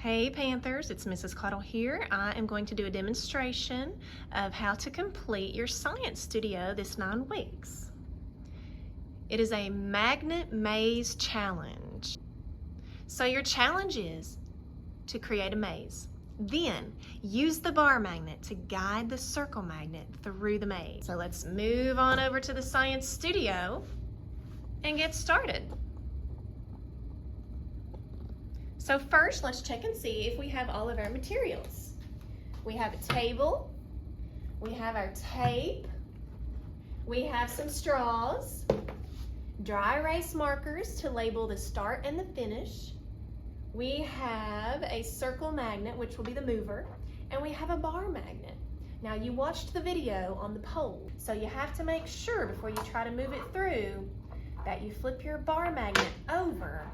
Hey Panthers, it's Mrs. Cottle here. I am going to do a demonstration of how to complete your science studio this 9 weeks. It is a magnet maze challenge. So your challenge is to create a maze. Then use the bar magnet to guide the circle magnet through the maze. So let's move on over to the science studio and get started. So first, let's check and see if we have all of our materials. We have a table, we have our tape, we have some straws, dry erase markers to label the start and the finish. We have a circle magnet, which will be the mover, and we have a bar magnet. Now you watched the video on the pole, so you have to make sure before you try to move it through that you flip your bar magnet over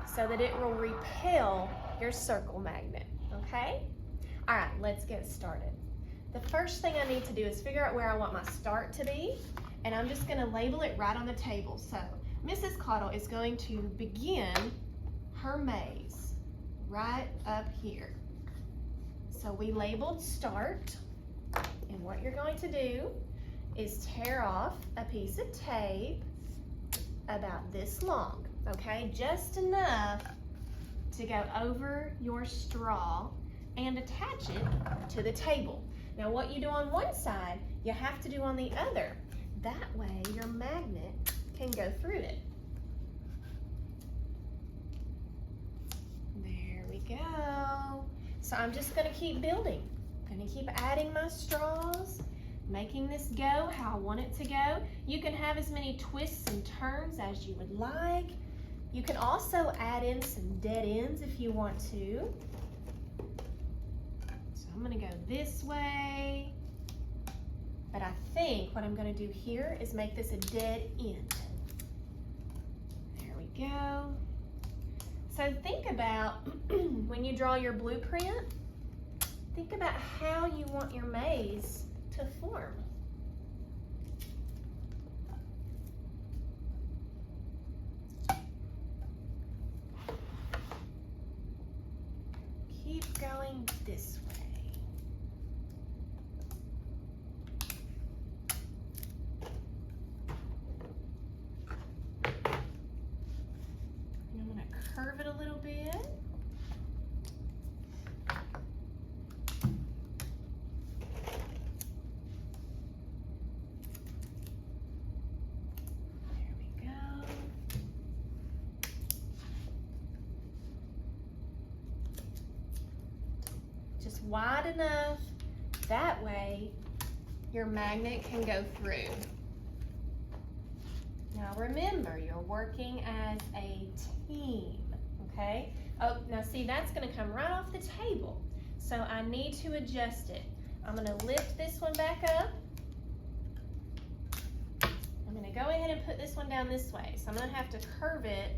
so that it will repel your circle magnet, okay? All right, let's get started. The first thing I need to do is figure out where I want my start to be, and I'm just gonna label it right on the table. So Mrs. Cottle is going to begin her maze right up here. So we labeled start, and what you're going to do is tear off a piece of tape about this long. Okay, just enough to go over your straw and attach it to the table. Now what you do on one side, you have to do on the other. That way your magnet can go through it. There we go. So I'm just gonna keep building. I'm gonna keep adding my straws, making this go how I want it to go. You can have as many twists and turns as you would like. You can also add in some dead ends if you want to. So I'm gonna go this way, but I think what I'm gonna do here is make this a dead end. There we go. So think about when you draw your blueprint, think about how you want your maze to form. Keep going this way. And I'm going to curve it a little bit. There we go. Just wide enough, that way your magnet can go through. Now remember, you're working as a team, okay? Oh, now see, that's gonna come right off the table. So I need to adjust it. I'm gonna lift this one back up. I'm gonna go ahead and put this one down this way. So I'm gonna have to curve it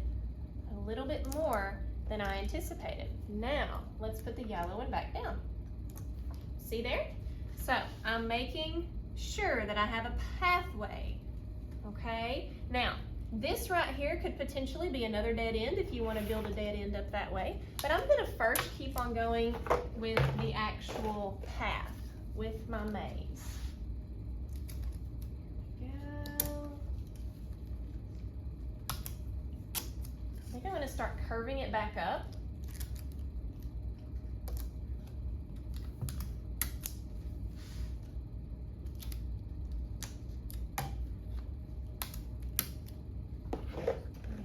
a little bit more than I anticipated. Now, let's put the yellow one back down. See there? So, I'm making sure that I have a pathway, okay? Now, this right here could potentially be another dead end if you want to build a dead end up that way, but I'm gonna first keep on going with the actual path with my maze. I think I'm going to start curving it back up.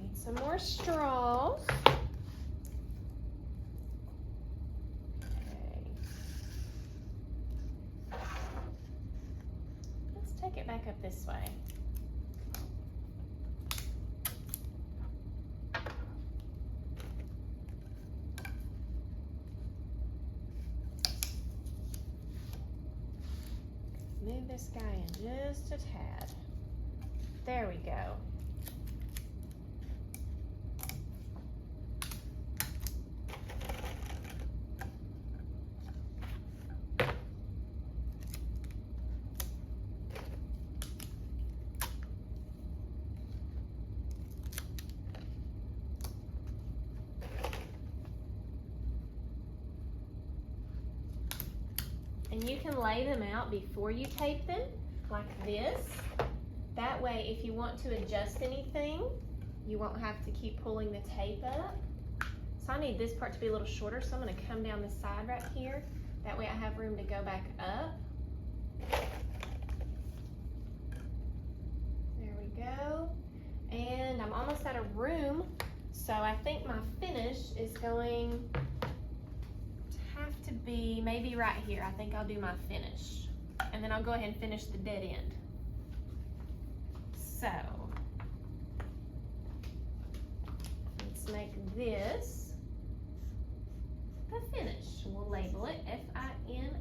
Need some more straws. Okay. Let's take it back up this way. Move this guy in just a tad. There we go. And you can lay them out before you tape them, like this. That way, if you want to adjust anything, you won't have to keep pulling the tape up. So I need this part to be a little shorter, so I'm gonna come down the side right here. That way I have room to go back up. There we go. And I'm almost out of room, so I think my finish is going to have to be maybe right here. I think I'll do my finish. And then I'll go ahead and finish the dead end. So, let's make this the finish. We'll label it F-I-N-I-S-H.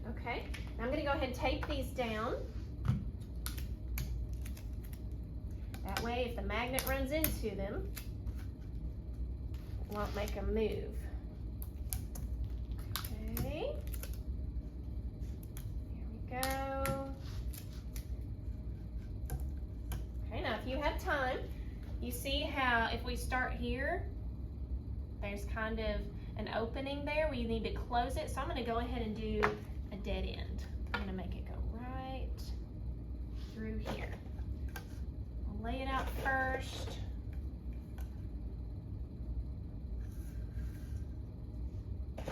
Okay, now I'm gonna go ahead and tape these down. That way, if the magnet runs into them, it won't make them move. Okay, here we go. Okay, now if you have time, you see how if we start here, there's kind of an opening there where you need to close it. So I'm gonna go ahead and do a dead end. I'm gonna make it go right through here. I'll lay it out first. I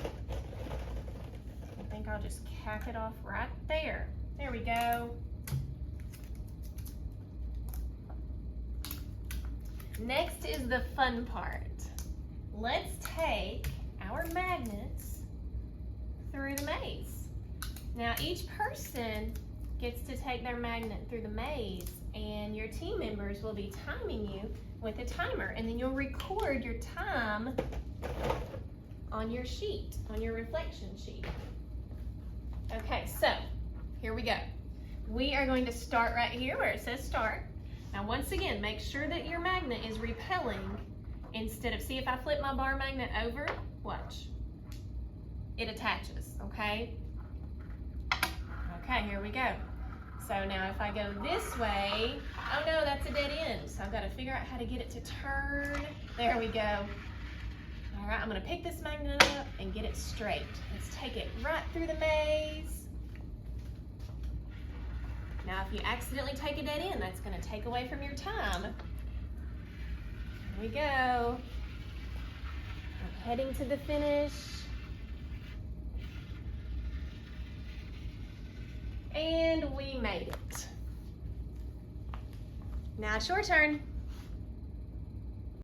think I'll just cap it off right there. There we go. Next is the fun part. Let's take our magnets through the maze. Now each person gets to take their magnet through the maze, and your team members will be timing you with a timer, and then you'll record your time on your sheet, on your reflection sheet. Okay, so here we go. We are going to start right here where it says start. Now once again, make sure that your magnet is repelling instead of, see if I flip my bar magnet over, watch. It attaches, okay? Okay, here we go. So now if I go this way, oh no, that's a dead end. So I've got to figure out how to get it to turn. There we go. All right, I'm gonna pick this magnet up and get it straight. Let's take it right through the maze. Now, if you accidentally take a dead end, that's gonna take away from your time. Here we go. I'm heading to the finish. And we made it. Now it's your turn.